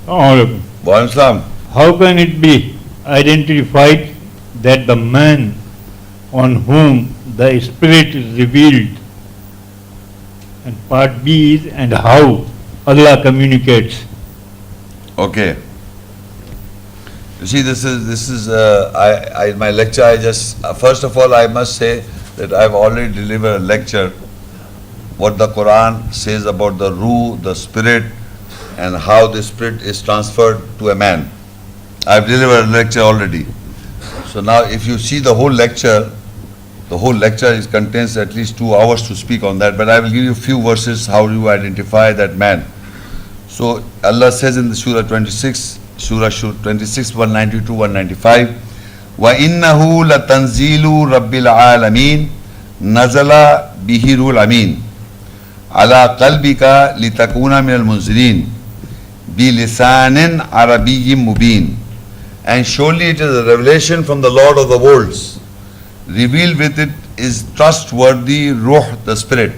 Alaikum. Wa alaikum salam. How can it be identified that the man on whom the Spirit is revealed, and part B is, and how Allah communicates? Okay. You see, this is my lecture. I just first of all I must say that I've already delivered a lecture what the Quran says about the ruh, the spirit, and how the spirit is transferred to a man. I've delivered a lecture already. So now if you see the whole lecture contains at least 2 hours to speak on that, but I will give you a few verses how you identify that man. So Allah says in the Surah 26, 192, 195, وَإِنَّهُ لَتَنزِيلُ رَبِّ الْعَالَمِينَ نَزَلَ بِهِ رُوحُ الْأَمِينُ عَلَى قَلْبِكَ لِتَكُونَ مِنَ الْمُنزِلِينَ بِلِسَانٍ عَرَبِيٍّ مُبِينٍ. And surely it is a revelation from the Lord of the worlds. Revealed with it is trustworthy ruh, the spirit,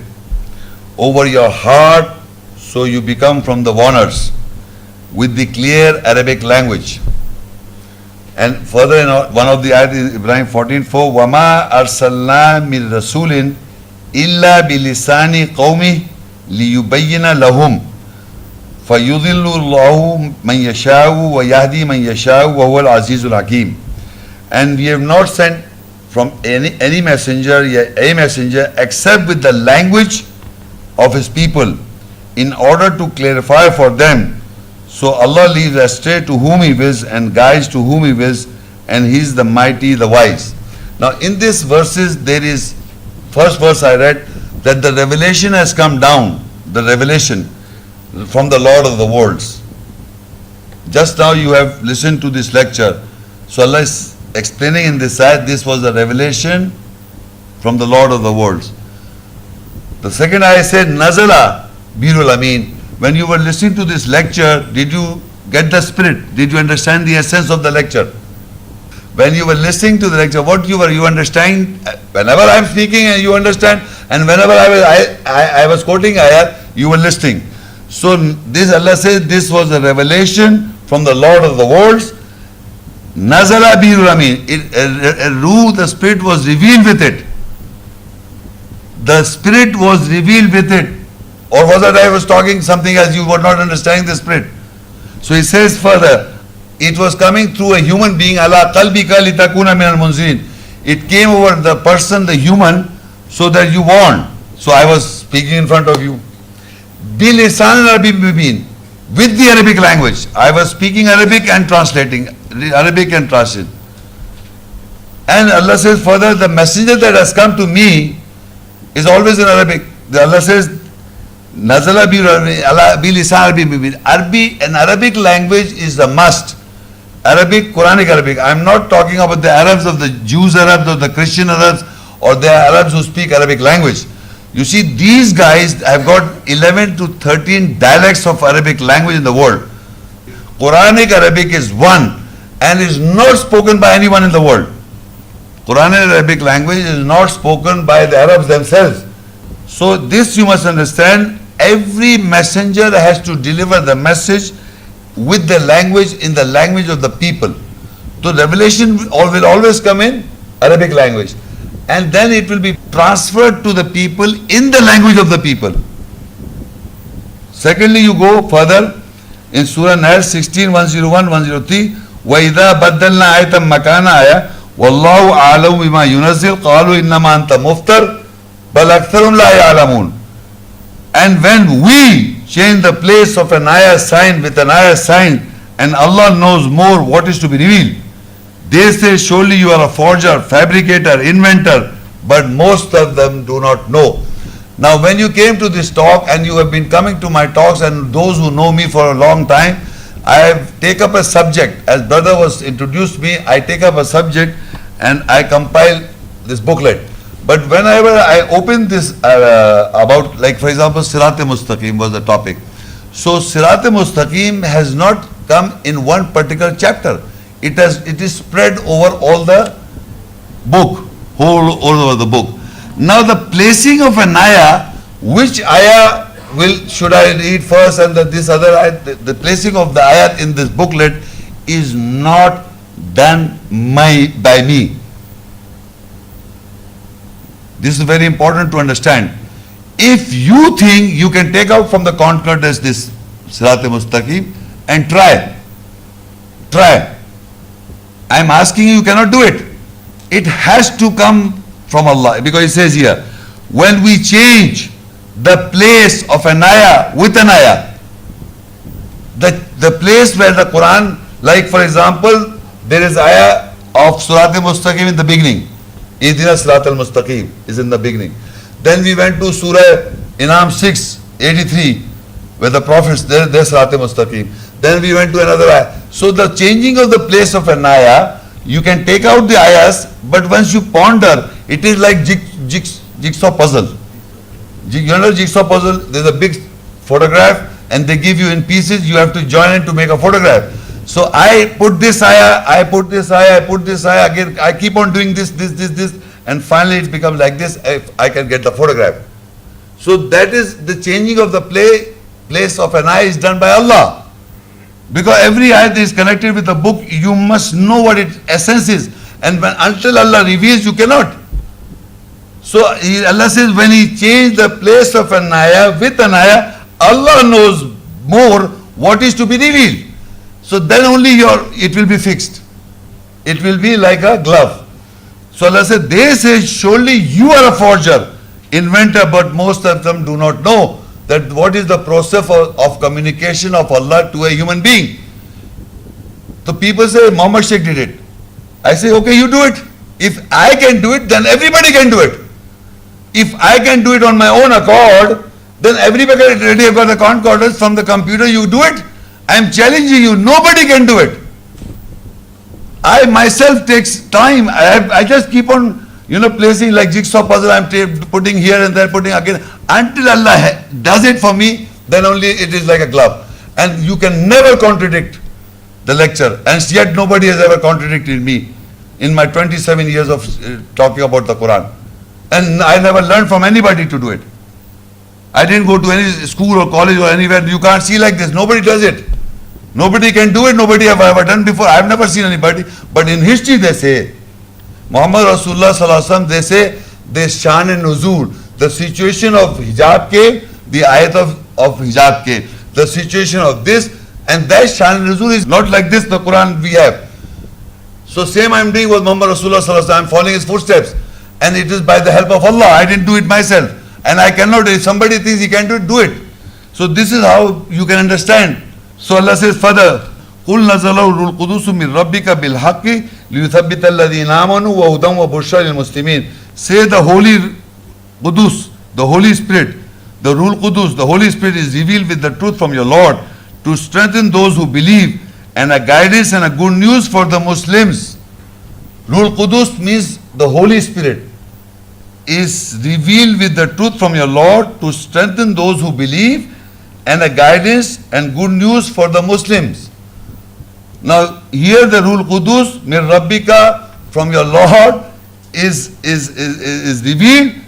over your heart, so you become from the warners with the clear Arabic language. And further in one of the ayat in Ibraheem 14:4, وَمَا أَرْسَلْنَا مِنْ رَسُولٍ إِلَّا بِلِسَانِ قَوْمِهِ لِيُبَيِّنَ لَهُمْ فَيُضِلُّ اللَّهُ مَنْ يَشَاءُ وَيَهْدِي مَنْ يَشَاءُ وَهُوَ الْعَزِيزُ الْحَكِيمُ. And we have not sent from any messenger, a messenger, except with the language of his people, in order to clarify for them. So Allah leaves astray to whom He wills and guides to whom He wills, and He is the mighty, the wise. Now in these verses there is, first verse I read, that the revelation has come down, the revelation from the Lord of the worlds. Just now you have listened to this lecture. So Allah is explaining in this ayat, this was the revelation from the Lord of the worlds. The second ayat said, Nazala Birul Amin. When you were listening to this lecture, did you get the spirit? Did you understand the essence of the lecture? When you were listening to the lecture, what you understand? Whenever I am speaking and you understand, and whenever I was quoting ayat, you were listening. So this Allah says, this was a revelation from the Lord of the worlds. Nazala Birul Amin. Ruh, the spirit was revealed with it. The spirit was revealed with it. Or was that I was talking something else, you were not understanding the spirit? So he says further, it was coming through a human being, ala qalbika litakuna min al-munzirin. It came over the person, the human, so that you warn. So I was speaking in front of you. Bilisan Arabic mubin, with the Arabic language. I was speaking Arabic and translating, Arabic and translating. And Allah says further, the messenger that has come to me is always in Arabic. Allah says, Nazala bilisan Arabic mubin. An Arabic language is a must. Arabic, Quranic Arabic. I am not talking about the Arabs of the Jews Arabs or the Christian Arabs or the Arabs who speak Arabic language. You see, these guys have got 11 to 13 dialects of Arabic language in the world. Quranic Arabic is one and is not spoken by anyone in the world. Quranic Arabic language is not spoken by the Arabs themselves. So this you must understand, every messenger has to deliver the message with the language, in the language of the people. So revelation will always come in Arabic language. And then it will be transferred to the people in the language of the people. Secondly, you go further in Surah An-Nahl 16, 101, 103, وَإِذَا بَدَّلْنَا آيَةً مَكَانَ آيَةٍ وَاللَّهُ أَعْلَمُ بِمَا يُنَزِّلُ قَالُوا إِنَّمَا أَنْتَ مُفْتَرٍ بَلْ أَكْثَرُهُمْ لَا يَعْلَمُونَ. And when we change the place of an ayah sign with an ayah sign, and Allah knows more what is to be revealed, they say, surely you are a forger, fabricator, inventor, but most of them do not know. Now when you came to this talk, and you have been coming to my talks, and those who know me for a long time, I have taken up a subject. As brother was introduced me, I take up a subject and I compile this booklet. But whenever I open this about, like for example, Sirat Mustaqim was the topic. So Sirat Mustaqim has not come in one particular chapter. It is spread over all the book, all over the book. Now the placing of an ayah, which ayah should I read first and this other ayat? The placing of the ayat in this booklet is not done by me. This is very important to understand. If you think you can take out from the concordance this Sirat Mustaqim and try. I'm asking you cannot do it. It has to come from Allah, because it says here, when we change the place of an ayah with an ayah, the place where the Quran, like for example, there is ayah of Surat Mustaqim in the beginning. Ihdina Sirat al-Mustaqim is in the beginning. Then we went to Surah Inam 6:83, where the prophets, there's Sirat Mustaqim. Then we went to another ayah. So the changing of the place of an ayah, you can take out the ayahs, but once you ponder, it is like jigsaw puzzle. You know jigsaw puzzle? There's a big photograph and they give you in pieces, you have to join it to make a photograph. So I put this ayah, I put this ayah, I put this ayah, again I keep on doing this, and finally it becomes like this, I can get the photograph. So that is the changing of the place of an ayah is done by Allah. Because every ayat is connected with a book, you must know what its essence is. And until Allah reveals, you cannot. So Allah says, when He changed the place of an ayah with an ayah, Allah knows more what is to be revealed. So then only it will be fixed. It will be like a glove. So Allah said, they say, surely you are a forger, inventor, but most of them do not know that what is the process of communication of Allah to a human being. So people say, Muhammad Shaikh did it. I say, okay, you do it. If I can do it, then everybody can do it. If I can do it on my own accord, then everybody already have got the concordance from the computer, you do it. I am challenging you, nobody can do it. I myself takes time. I just keep on, placing like jigsaw puzzle. I'm putting here and there, putting again. Until Allah does it for me, then only it is like a glove. And you can never contradict the lecture. And yet nobody has ever contradicted me in my 27 years of talking about the Quran. And I never learned from anybody to do it. I didn't go to any school or college or anywhere. You can't see like this. Nobody does it. Nobody can do it. Nobody have ever done before. I've never seen anybody. But in history they say, Muhammad Rasulullah Sallallahu Alaihi Wasallam, they say, they shan and nuzul, the situation of hijab came, the ayat of hijab came, the situation of this, and that shan and nuzul is not like this, the Quran we have. So same I'm doing with Muhammad Rasulullah Sallallahu Alaihi Wasallam, I'm following his footsteps, and it is by the help of Allah. I didn't do it myself, and I cannot. If somebody thinks he can do it. So this is how you can understand. So Allah says further, قُلْ نَزَلَهُ الرُّوحُ الْقُدُسُ مِنْ رَبِّكَ بِالْحَقِّ لِيُثَبِّتَ الَّذِينَ آمَنُوا وَهُدًى وَبُشْرًى لِلْمُسْلِمِينَ. Say the Holy Qudus, the Holy Spirit, the Ruhul Qudus, the Holy Spirit is revealed with the truth from your Lord to strengthen those who believe, and a guidance and a good news for the Muslims. Ruhul Qudus means the Holy Spirit is revealed with the truth from your Lord to strengthen those who believe, and a guidance and good news for the Muslims. Now here the Ruhul Qudus min Rabbika, from your Lord, is revealed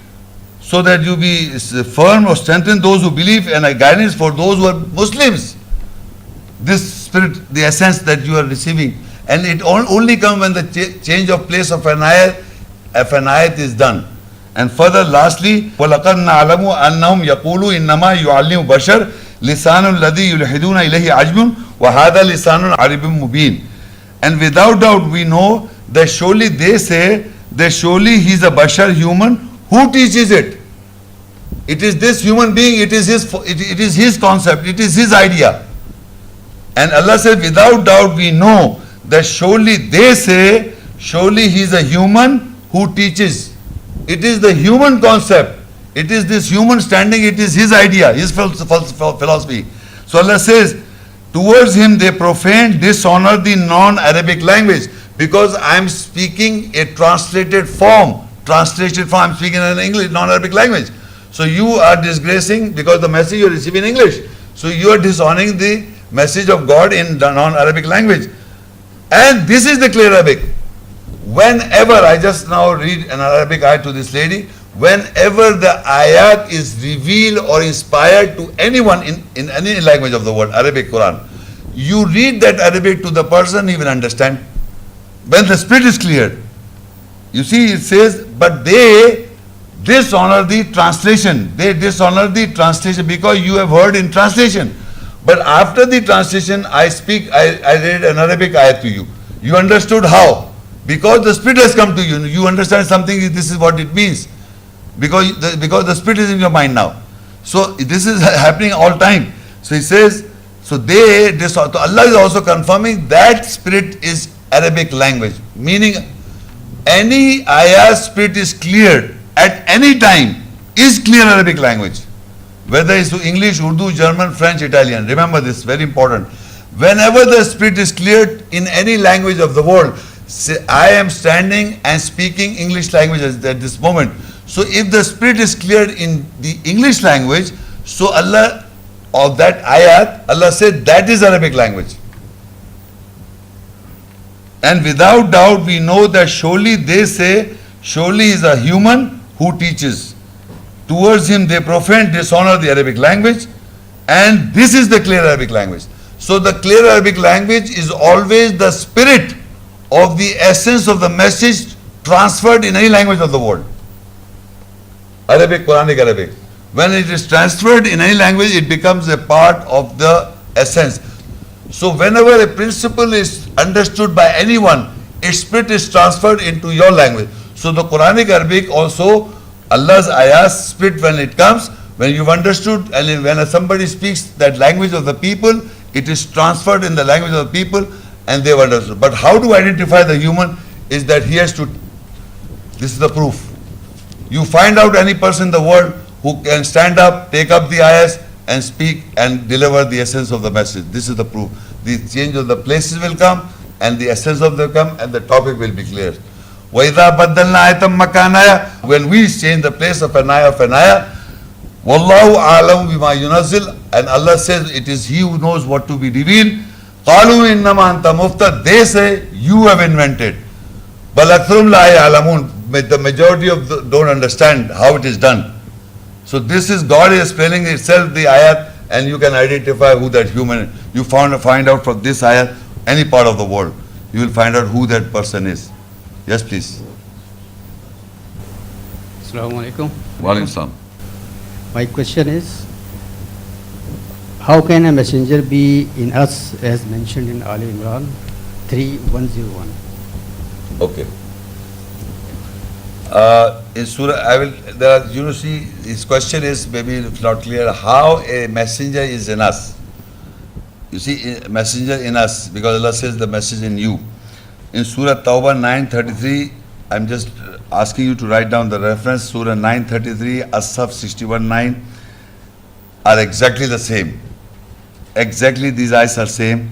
so that you be firm or strengthen those who believe, and a guidance for those who are Muslims. This spirit, the essence that you are receiving, and it only comes when the change of place of an ayat is done. And further, lastly, وَلَقَدْ نَعْلَمُ أَنَّهُمْ يَقُولُوا إِنَّمَا يُعَلِّمُ بَشَرٌ لِسَانُ الَّذِي يُلْحِدُونَ إِلَيْهِ عَجْمٌ وَهَذَا لِسَانٌ عَرَبٍ مُبِينٌ. And without doubt we know that surely they say that surely he is a bashar, human. Who teaches it? It is this human being, it is his concept, it is his idea. And Allah said, without doubt we know that surely they say, surely he is a human who teaches. It is the human concept. It is this human standing, it is his idea, his philosophy. So Allah says, towards him they profane, dishonor the non-Arabic language, because I am speaking a translated form. I am speaking in English, non-Arabic language. So you are disgracing, because the message you are receiving in English. So you are dishonoring the message of God in the non-Arabic language. And this is the clear Arabic. Whenever, I just now read an Arabic ayat to this lady, whenever the ayat is revealed or inspired to anyone in any language of the world, Arabic Quran, you read that Arabic to the person, he will understand. When the spirit is cleared, you see it says, but they dishonor the translation. They dishonor the translation because you have heard in translation. But after the translation, I read an Arabic ayat to you. You understood how? Because the spirit has come to you. You understand something, this is what it means. Because the spirit is in your mind now. So this is happening all time. So he says, so Allah is also confirming that spirit is Arabic language. Meaning any ayah spirit is cleared at any time is clear Arabic language. Whether it's English, Urdu, German, French, Italian. Remember this, very important. Whenever the spirit is cleared in any language of the world, say, I am standing and speaking English language at this moment. So if the spirit is cleared in the English language, so Allah, of that ayat, Allah said that is Arabic language. And without doubt we know that surely they say, surely is a human who teaches. Towards him they profane, dishonor the Arabic language, and this is the clear Arabic language. So the clear Arabic language is always the spirit of the essence of the message transferred in any language of the world. Arabic, Quranic Arabic. When it is transferred in any language, it becomes a part of the essence. So whenever a principle is understood by anyone, its spirit is transferred into your language. So the Quranic Arabic also, Allah's ayahs spirit when it comes, when you've understood, and when somebody speaks that language of the people, it is transferred in the language of the people and they've understood. But how to identify the human is that he has to, this is the proof. You find out any person in the world who can stand up, take up the ayahs and speak and deliver the essence of the message. This is the proof. The change of the places will come and the essence of them come and the topic will be clear. وَإِذَا بَدَّلْنَا آيَةً مَكَانَ آيَةٍ. When we change the place of an ayah, وَاللَّهُ أَعْلَمُ بِمَا يُنَزِّلُ. And Allah says it is He who knows what to be revealed. قَالُوا إِنَّمَا أَنْتَ مُفْتَرٍ. They say you have invented. بَلْ أَكْثَرُهُمْ لَا يَعْلَمُونَ. The majority of don't understand how it is done. So this is God is explaining itself the ayat, and you can identify who that human is. You find out from this ayat any part of the world. You will find out who that person is. Yes, please. Assalamu alaikum. Wa alaikum salam. My question is, how can a messenger be in us as mentioned in Aal-e-Imran 3:101? Okay. In Surah, see, his question is maybe it's not clear how a messenger is in us. You see, a messenger in us, because Allah says the message in you. In Surah At-Tauba 9:33, I'm just asking you to write down the reference. Surah 9:33, As-Saff 61:9 are exactly the same. Exactly these ayahs are same.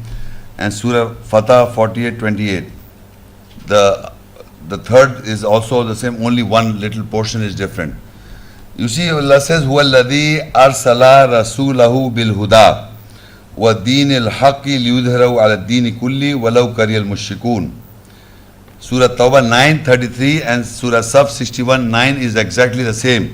And Surah Fatah 48:28. The third is also the same, only one little portion is different. You see, Allah says, هُوَ الَّذِي أَرْسَلَ رَسُولَهُ بِالْهُدَى وَالدِّينِ الْحَقِّ لِيُظْهِرَهُ عَلَى الدِّينِ كُلِّهِ وَلَوْ كَرِهَ الْمُشْرِكُونَ. Surah Tawbah 9:33 and Surah Saff 61:9 is exactly the same.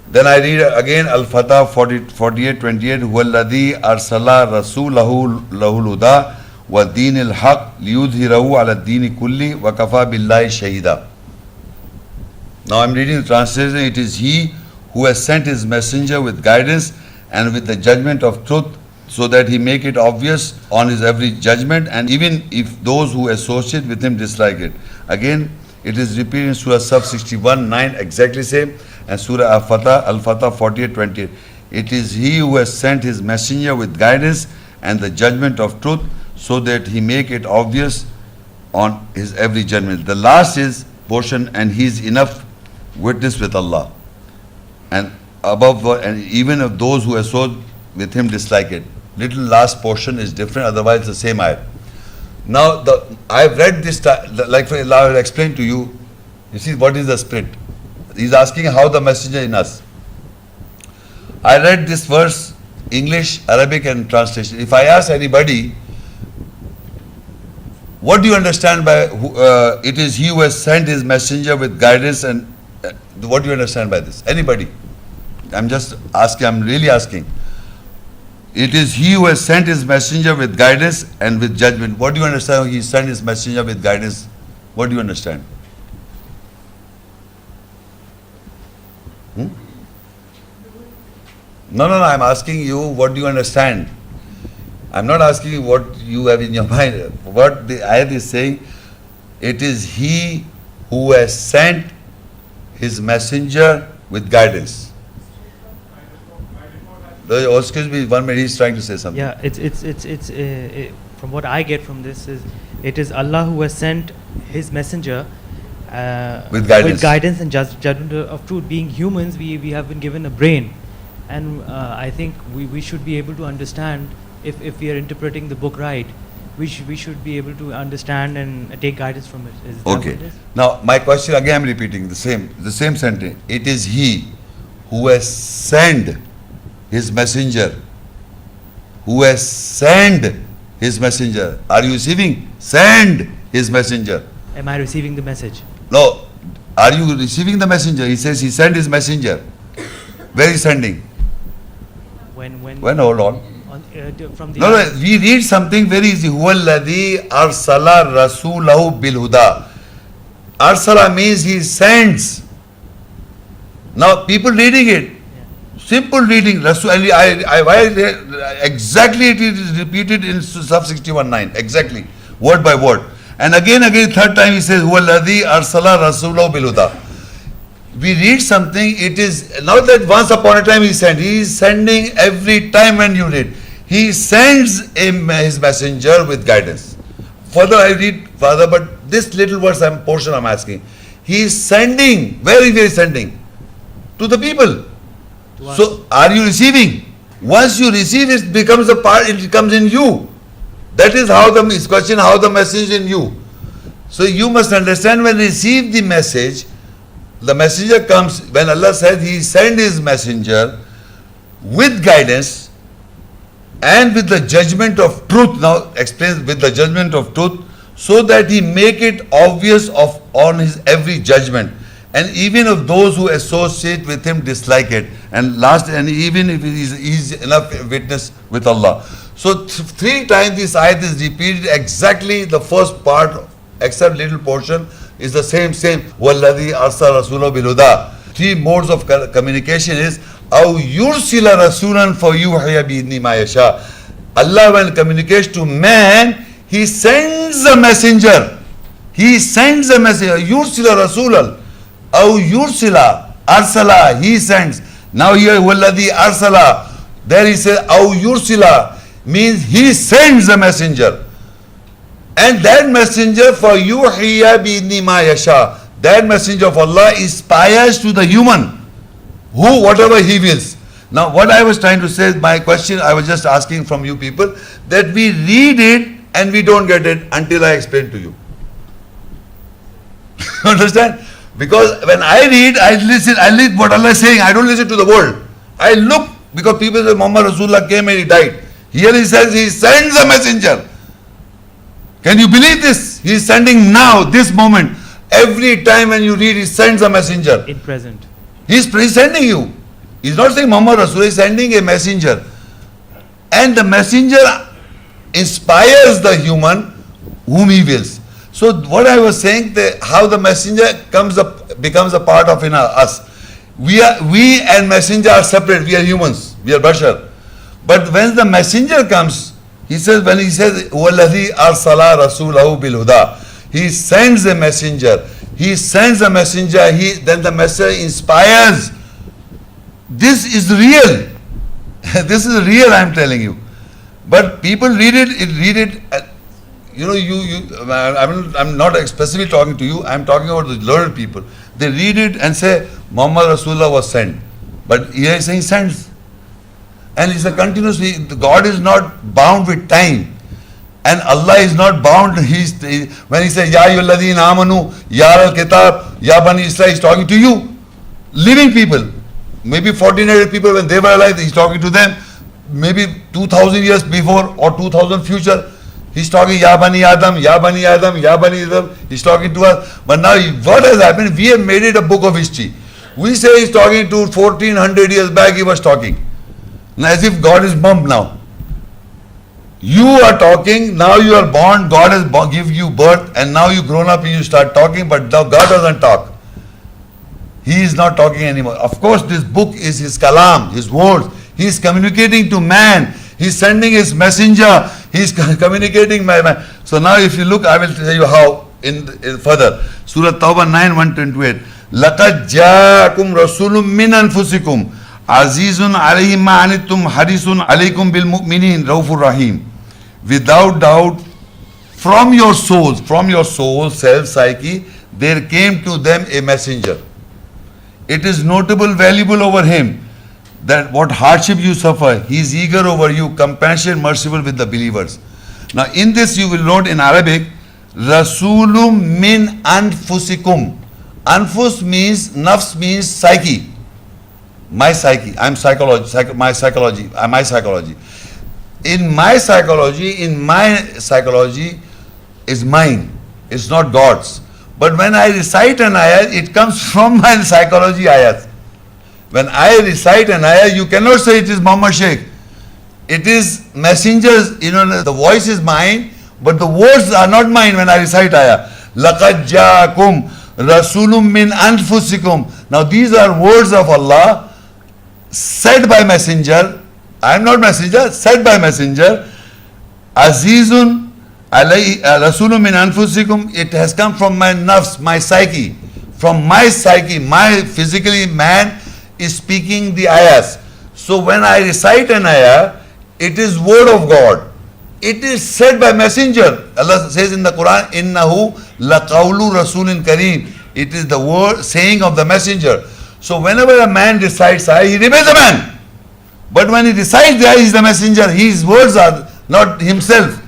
Then I read again Al-Fatah 48:28, هُوَ الَّذِي أَرْسَلَ رَسُولَهُ لَهُ الْهُدَى وَالدِّينِ الْحَقِّ لِيُظْهِرَهُ عَلَى الدِّينِ كُلِّهِ وَكَفَى بِاللَّهِ شَهِيدًا. Now I'm reading the translation. It is He who has sent His messenger with guidance and with the judgment of truth, so that He make it obvious on His every judgment, and even if those who associate with Him dislike it. Again, it is repeated in Surah Saff 61:9, exactly same, and Surah Al-Fatah 48:28. It is He who has sent His messenger with guidance and the judgment of truth, so that He make it obvious on His every judgment. The last is portion, and He is enough witness with Allah. And above, and even if those who associate with Him dislike it. Little last portion is different, otherwise the same ayat. Now, I've read this, like I will explain to you. You see, what is the spirit? He's asking how the messenger in us. I read this verse, English, Arabic and translation. If I ask anybody, what do you understand by it is He who has sent His messenger with guidance and What do you understand by this? Anybody? I'm just asking, I'm really asking. It is he who has sent his messenger with guidance and with judgment. What do you understand? He sent his messenger with guidance. What do you understand? Hmm? No, I'm asking you, what do you understand? I'm not asking you what you have in your mind. What the ayat is saying, it is he who has sent his messenger with guidance. Excuse me, 1 minute, he's trying to say something. Yeah, it's from what I get from this is, it is Allah who has sent His messenger With guidance. And judgment of truth. Being humans, we have been given a brain, and I think we should be able to understand if we are interpreting the book right. We should be able to understand and take guidance from it. Is that what it Okay. is? Now, my question again, I'm repeating the same sentence. It is he who has sent his messenger. Who has sent his messenger. Are you receiving? Send his messenger. Am I receiving the message? No. Are you receiving the messenger? He says he sent his messenger. Where is sending? When Hold on. from the No, we read something very easy. Huwa alladhi arsala rasulahu bil huda. Arsala means he sends. Now people reading it. Simple reading. Exactly it is repeated in As-Saff 61:9. Exactly. Word by word. And again, third time he says, Huwa alladhi arsala rasulahu bil huda. We read something, it is, not that once upon a time he sent. He is sending every time when you read. He sends his messenger with guidance. Further I read further, but this little portion I'm asking. He is sending, where is he sending? To the people. To us. So are you receiving? Once you receive, it becomes a part, it comes in you. That is how the question, how the message in you. So you must understand, when you receive the message, the messenger comes, when Allah said he sent his messenger with guidance and with the judgment of truth. Now explains with the judgment of truth, so that he make it obvious on his every judgment, and even if those who associate with him dislike it, and even if he is enough witness with Allah. So 3 times this ayat is repeated, exactly the first part, except little portion is the same. Walladhi arsala rasulahu bil huda. 3 modes of communication is aw yursila rasulan fayuhiya bi idni ma yasha. Allah, when communicates to man, he sends a messenger. He sends a messenger. Yursila rasulan. Aw yursila arsala, he sends. Now here walladhi arsala, there he says aw yursila, means he sends a messenger. And that messenger for yuhiya bi idni ma yasha, that messenger of Allah inspires to the human, whatever he wills. Now what I was trying to say, my question I was just asking from you people, that we read it and we don't get it until I explain to you. Understand? Because when I read, I listen what Allah is saying. I don't listen to the world. I look, because people say Muhammad Rasulullah came and he died. Here he says he sends a messenger. Can you believe this? He is sending now, this moment. Every time when you read, he sends a messenger. in present. He's sending you. He's not saying Muhammad Rasul, he's sending a messenger. And the messenger inspires the human whom he wills. So what I was saying, how the messenger becomes a part of us. We and messenger are separate. We are humans. We are bashar. But when the messenger comes, when he says, Walladhi arsala rasulahu bil huda, he sends a messenger. Then the messenger inspires. This is real. This is real, I am telling you. But people read it. I'm not specifically talking to you. I am talking about the learned people. They read it and say Muhammad Rasulullah was sent. But here is saying sends. And it's a continuous. God is not bound with time. And Allah is not bound. When he says, Ya ayyuhalladhina amanu, Ya al-kitab, Ya bani Israel, he's talking to you. Living people. Maybe 1400 people when they were alive, he's talking to them. Maybe 2000 years before or 2000 future. He's talking Ya Bani Adam, Ya Bani Adam, Ya Bani Adam. He's talking to us. But now what has happened? We have made it a book of history. We say he's talking to 1400 years back he was talking. Now, as if God is mum now. You are talking, now you are born, God has give you birth, and now you grown up and you start talking, but now God doesn't talk. He is not talking anymore. Of course, this book is his kalam, his words. He is communicating to man. He is sending his messenger. He is communicating by man. So now if you look, I will tell you how in further. Surah Tauba 9, 128. لَقَدْ جَاءَكُمْ رَسُولٌ مِّنْ أَنفُسِكُمْ عَزِيزٌ عَلَيْهِ مَا عَنِتُّمْ حَرِيصٌ عَلَيْكُمْ بِالْمُؤْمِنِينَ رَوْفٌ رَحِيمٌ. Without doubt, from your souls, self, psyche, there came to them a messenger. It is notable, valuable over him that what hardship you suffer, he is eager over you, compassionate, merciful with the believers. Now in this you will note in Arabic, Rasulum min anfusikum. Anfus means, nafs means psyche. My psyche, my psychology. In my psychology is mine, it's not God's. But when I recite an ayah, it comes from my psychology ayahs. When I recite an ayah, you cannot say it is Muhammad Shaikh. It is messengers, the voice is mine, but the words are not mine when I recite ayah. لَقَدْ جَاءَكُمْ رَسُولٌ مِّنْ أَنفُسِكُمْ. Now these are words of Allah said by messenger. I am not messenger, said by messenger. Azizun alayhi Rasulun min anfusikum. It has come from my nafs, my psyche. From my psyche, my physically man is speaking the ayahs. So when I recite an ayah, it is word of God. It is said by messenger. Allah says in the Quran, Innahu laqawlu rasulin kareem. It is the word, saying of the messenger. So whenever a man recites ayah, he remains a man. But when he recites the ayah, he is the messenger. His words are not himself.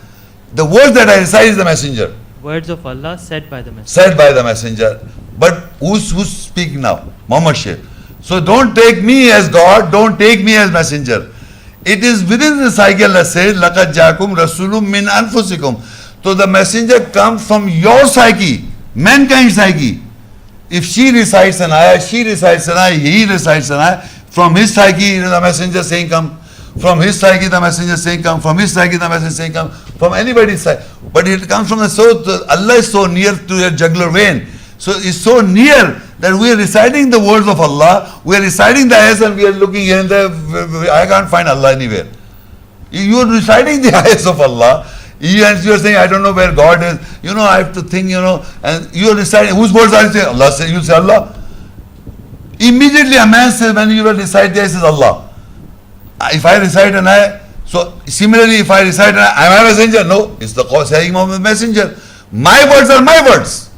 The words that I recite is the messenger. Words of Allah said by the messenger. Said by the messenger. But who's speaking now? Muhammad Shaykh. So don't take me as God, don't take me as messenger. It is within the psyche. Allah says, لَقَدْ جَاءَكُمْ رَسُولٌ مِّنْ أَنفُسِكُمْ. So the messenger comes from your psyche, mankind's psyche. If she recites an ayah, he recites an ayah, from his psyche the messenger saying come, from his psyche the messenger saying come, from his psyche the messenger saying come, from anybody's psyche. But it comes from the soul. Allah is so near to your jugular vein. So it's so near that we are reciting the words of Allah, we are reciting the ayahs and we are looking here and there. I can't find Allah anywhere. You are reciting the ayahs of Allah. You are saying, I don't know where God is. I have to think, and you are reciting. Whose words are you saying? Allah says, you say Allah. Immediately a man says, when you will recite the ayah, says Allah. If I recite an ayah, so similarly if I recite an ayah, am I a messenger? No, it's the saying of the messenger. My words are my words.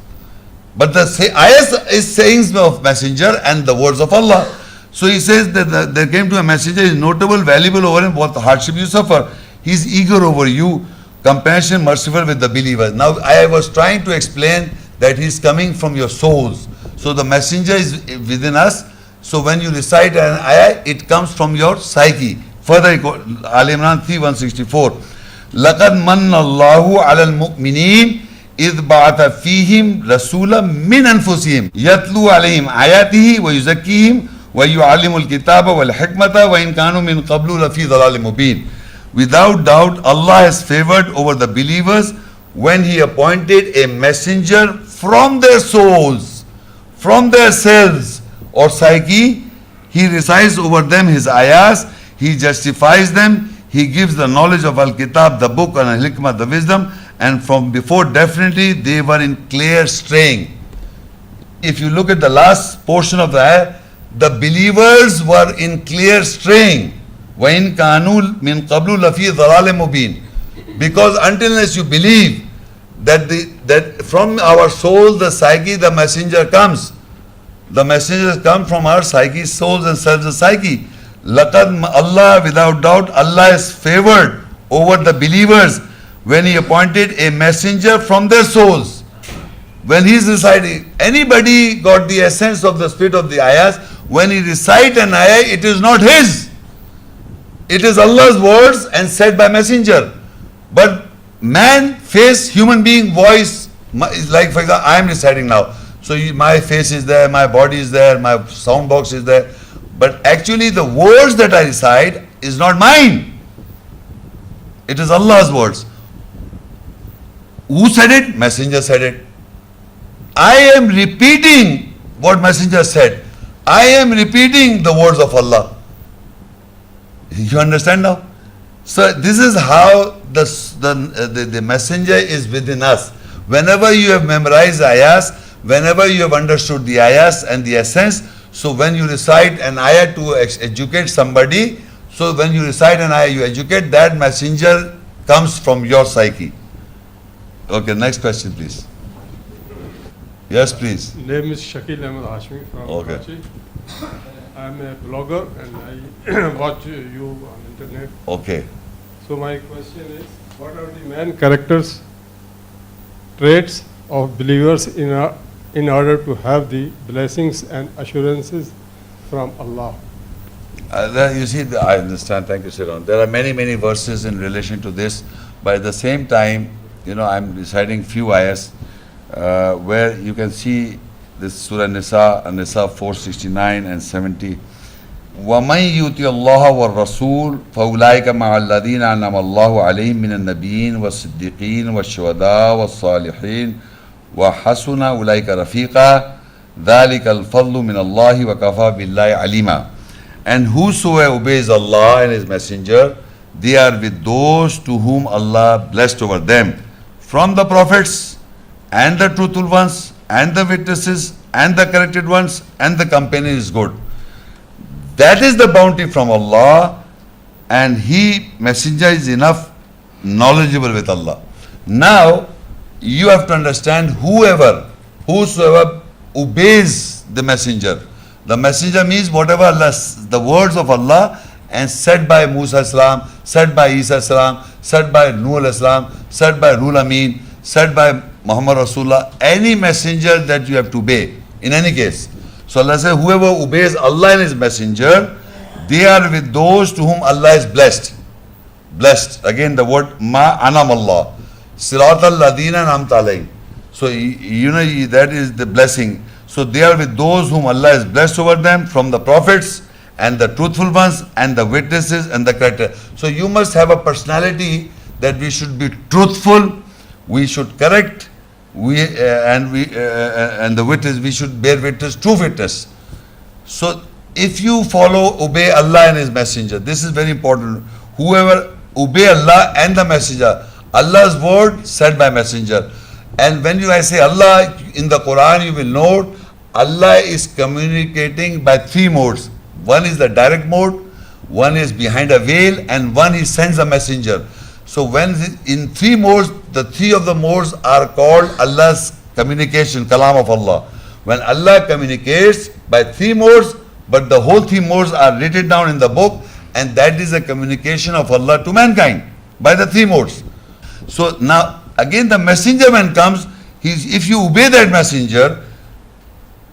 But the ayah is sayings of messenger and the words of Allah. So he says that there came to a messenger, is notable, valuable over him, what hardship you suffer. He is eager over you, compassionate, merciful with the believers. Now I was trying to explain that he is coming from your souls. So the messenger is within us. So when you recite an ayah, it comes from your psyche. Further, Aal-e-Imran 3:164. لَقَدْ مَنَّ اللَّهُ عَلَى الْمُؤْمِنِينَ إِذْ بَعَثَ فِيهِمْ رَسُولًا مِّنْ أَنفُسِهِمْ يَتْلُو عَلَيْهِمْ آيَاتِهِ وَيُزَكِّيهِمْ وَيُعَلِّمُ الْكِتَابَ وَالْحِكْمَةَ وَإِنْ كَانُوا مِنْ قَبْلُ لَفِي ضَلَالٍ مُبِينٍ. Without doubt, Allah has favored over the believers when He appointed a messenger from their souls, from their selves or psyche. He recites over them His ayahs, He justifies them, He gives the knowledge of Al-Kitab, the book, and Al-Hikmah, the wisdom, and from before definitely they were in clear straying. If you look at the last portion of the ayah, the believers were in clear straying. وَإِن كَانُوا مِن قَبْلُ لَفِي ضَلَالٍ مُبِينٍ. Because until unless you believe that from our soul, the psyche, the messenger comes. The messengers come from our psyche, souls and selves of psyche. Laqad Allah, without doubt, Allah is favored over the believers when He appointed a messenger from their souls. When He is reciting, anybody got the essence of the spirit of the ayahs. When he recite an ayah, it is not his. It is Allah's words and said by messenger. But man, face, human being, voice, is like, for example, I am reciting now. So my face is there, my body is there, my sound box is there. But actually the words that I recite is not mine. It is Allah's words. Who said it? Messenger said it. I am repeating what Messenger said. I am repeating the words of Allah. You understand now? So this is how the Messenger is within us. Whenever you have memorized ayahs, whenever you have understood the ayahs and the essence, so when you recite an ayah to educate somebody, so when you recite an ayah, you educate, that messenger comes from your psyche. Okay, next question please. Yes, please. Name is Shakil Ahmed Hashmi from Okay. Karachi. I'm a blogger and I watch you on internet. Okay. So my question is, what are the main characters, traits of believers in order to have the blessings and assurances from Allah? You see, I understand. Thank you, Sirat. There are many verses in relation to this, but at the same time, I'm reciting few ayahs where you can see this Surah An-Nisa, An-Nisa 469 and 70. وَمَنْ يُطِعِ اللَّهَ وَالرَّسُولَ فَأُولَٰئِكَ مَعَ الَّذِينَ أَنْعَمَ اللَّهُ عَلَيْهِم مِّنَ النَّبِيِّينَ وَالصِّدِّيقِينَ وَالشُّهَدَاءِ وَالصَّالِحِينَ وَحَسُنَ أُولَٰئِكَ رَفِيقًا ذَلِكَ الْفَضْلُ مِنَ اللَّهِ وَكَفَىٰ بِاللَّهِ عَلِيمًا. And whosoever obeys Allah and His Messenger, they are with those to whom Allah blessed over them, from the prophets and the truthful ones and the witnesses and the corrected ones, and the company is good. That is the bounty from Allah, and He, Messenger, is enough knowledgeable with Allah. Now, you have to understand, whosoever obeys the Messenger. The Messenger means whatever Allah, the words of Allah, and said by Musa salam, said by Isa salam, said by Nuh salam, said by Ruhul Amin, said by Muhammad Rasulullah, any messenger that you have to obey, in any case. So Allah says, whoever obeys Allah and His Messenger, they are with those to whom Allah is blessed. Blessed. Again the word ma anam Allah. Sirat al-ladina namta alayhim. So that is the blessing. So they are with those whom Allah is blessed over them, from the prophets and the truthful ones and the witnesses and the corrected. So you must have a personality that we should be truthful, we should correct, and the witness, we should bear witness, true witness. So if you obey Allah and His Messenger, this is very important. Whoever obey Allah and the Messenger, Allah's word said by Messenger. And when I say Allah, in the Quran you will note, Allah is communicating by three modes. One is the direct mode, one is behind a veil, and one He sends a messenger. So when in three modes, the three of the modes are called Allah's communication, kalam of Allah. When Allah communicates by three modes, but the whole three modes are written down in the book, and that is a communication of Allah to mankind by the three modes. So now again the messenger when comes, if you obey that messenger,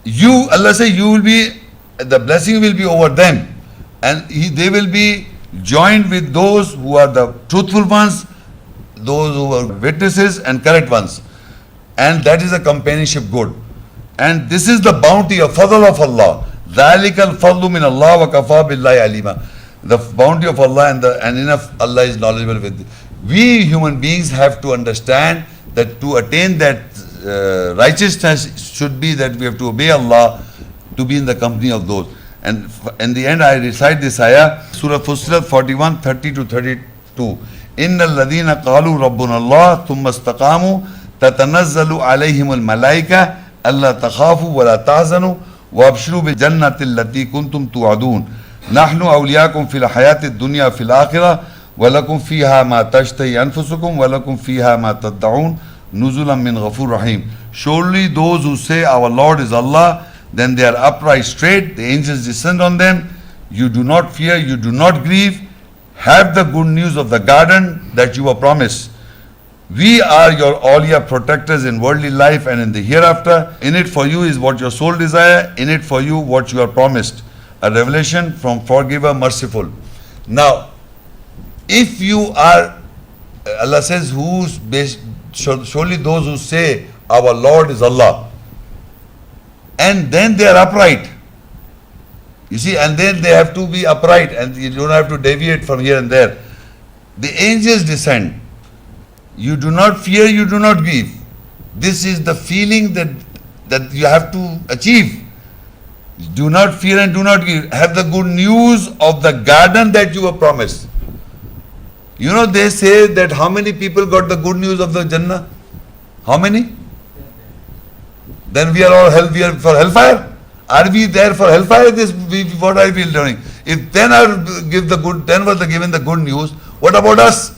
Allah says you will be, the blessing will be over them, and they will be joined with those who are the truthful ones, those who are witnesses and correct ones, and that is a companionship good. And this is the bounty of fadl of Allah. ذَلِكَ الْفَضْلُ مِنَ اللَّهِ وَكَفَىٰ بِاللَّهِ عَلِيمًا. The bounty of Allah and enough Allah is knowledgeable with. We human beings have to understand that to attain that righteousness should be that we have to obey Allah, to be in the company of those. And in the end I recite this ayah, Surah Fussilat 41, 30 to 32. إِنَّ الَّذِينَ قَالُوا رَبُّنَا اللَّهُ ثُمَّ اسْتَقَامُوا تَتَنَزَّلُ عَلَيْهِمُ الْمَلَائِكَةُ أَلَّا تَخَافُوا وَلَا تَحْزَنُوا وَأَبْشِرُوا بِالْجَنَّةِ الَّتِي كُنْتُمْ تُوعَدُونَ نَحْنُ أَوْلِيَاؤُكُمْ فِي الْحَيَاةِ الدُّنْيَا فِي الْآخِرَةِ وَلَكُمْ فِيهَا مَا تَشْتَهِي أَنفُسُكُمْ وَلَكُمْ فِيهَا مَا تَدَّعُونَ نُزُلًا مِّنْ غَفُورٍ رَحِيمٍ. Surely those who say our Lord is Allah, then they are upright straight, the angels descend on them. You do not fear, you do not grieve. Have the good news of the garden that you were promised. We are your awliya protectors in worldly life and in the hereafter. In it for you is what your soul desire, in it for you what you are promised. A revelation from forgiver, merciful. Now, if you are Allah says, surely those who say, our Lord is Allah, and then they are upright. You see, and then they have to be upright, and you don't have to deviate from here and there. The angels descend. You do not fear, you do not grieve. This is the feeling that you have to achieve. Do not fear and do not grieve. Have the good news of the garden that you were promised. You know, they say that how many people got the good news of the Jannah? How many? Then we are all we are for hellfire. Are we there for hellfire? What are we doing? If then then was given the good news, what about us?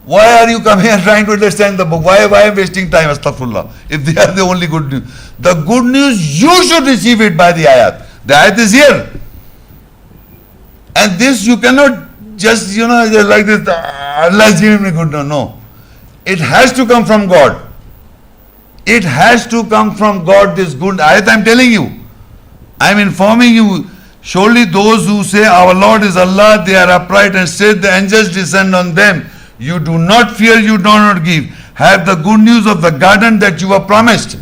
Why are you coming and trying to understand the book? Why am I wasting time? Astaghfirullah. If they are the only good news. The good news, you should receive it by the ayat. The ayat is here. And this you cannot just, just like this, Allah is giving me good news. No. It has to come from God. It has to come from God, this good ayat I am telling you. I am informing you. Surely those who say, our Lord is Allah, they are upright and straight, the angels descend on them. You do not fear, you do not grieve. Have the good news of the garden that you were promised.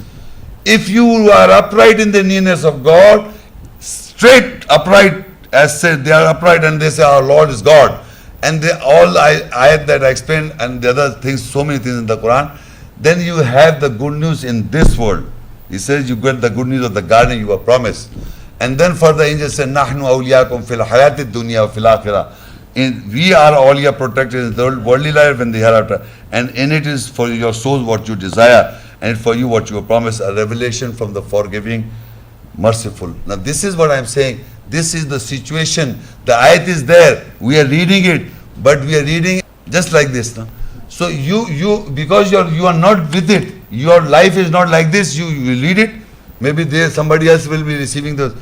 If you are upright in the nearness of God, straight upright, as said, they are upright and they say, our Lord is God. And all ayat that I explained and the other things, so many things in the Quran, then you have the good news in this world. He says you get the good news of the garden you were promised. And then further angels say, Nahnu awliyakum fil hayati dunya wa fil akhirah. We are all your protectors in the worldly life and the hereafter. And in it is for your souls what you desire, and for you what you were promised, a revelation from the forgiving, merciful. Now this is what I am saying. This is the situation. The ayat is there. We are reading it, but we are reading just like this. No? So because you are not with it, your life is not like this, you read it, maybe somebody else will be receiving those,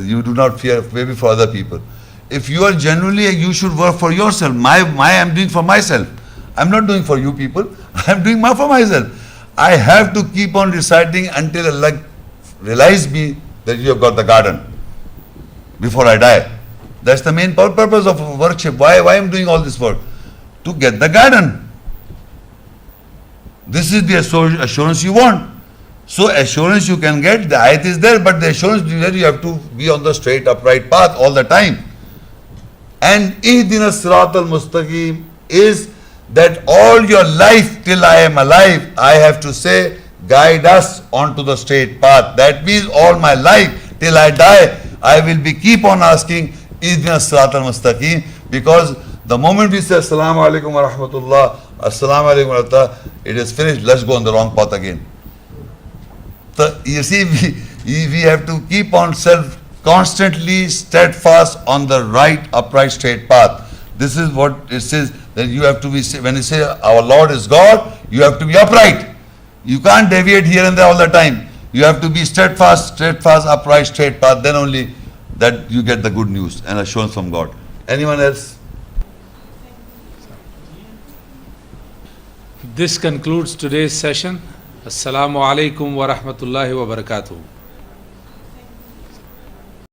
you do not fear, maybe for other people. If you are genuinely, you should work for yourself. I am doing for myself. I am not doing for you people. I am doing for myself. I have to keep on reciting until Allah realize me that you have got the garden before I die. That's the main purpose of worship. Why I am doing all this work? To get the garden. This is the assurance you want. So assurance you can get, the ayat is there, but the assurance that you have to be on the straight upright path all the time. And Ihdina Sirat al-Mustaqim is that all your life till I am alive, I have to say, guide us onto the straight path. That means all my life till I die, I will keep on asking Ihdina Sirat al-Mustaqim, because the moment we say Assalamu alaikum wa rahmatullah, Assalamu alaikum wa rahmatullah, it is finished, let's go on the wrong path again. So you see, we have to keep on constantly steadfast on the right, upright, straight path. This is what it says, that you have to be, when you say our Lord is God, you have to be upright. You can't deviate here and there all the time. You have to be steadfast, upright, straight path, then only that you get the good news and assurance from God. Anyone else? This concludes today's session. Assalamu alaikum wa rahmatullahi wa barakatuh.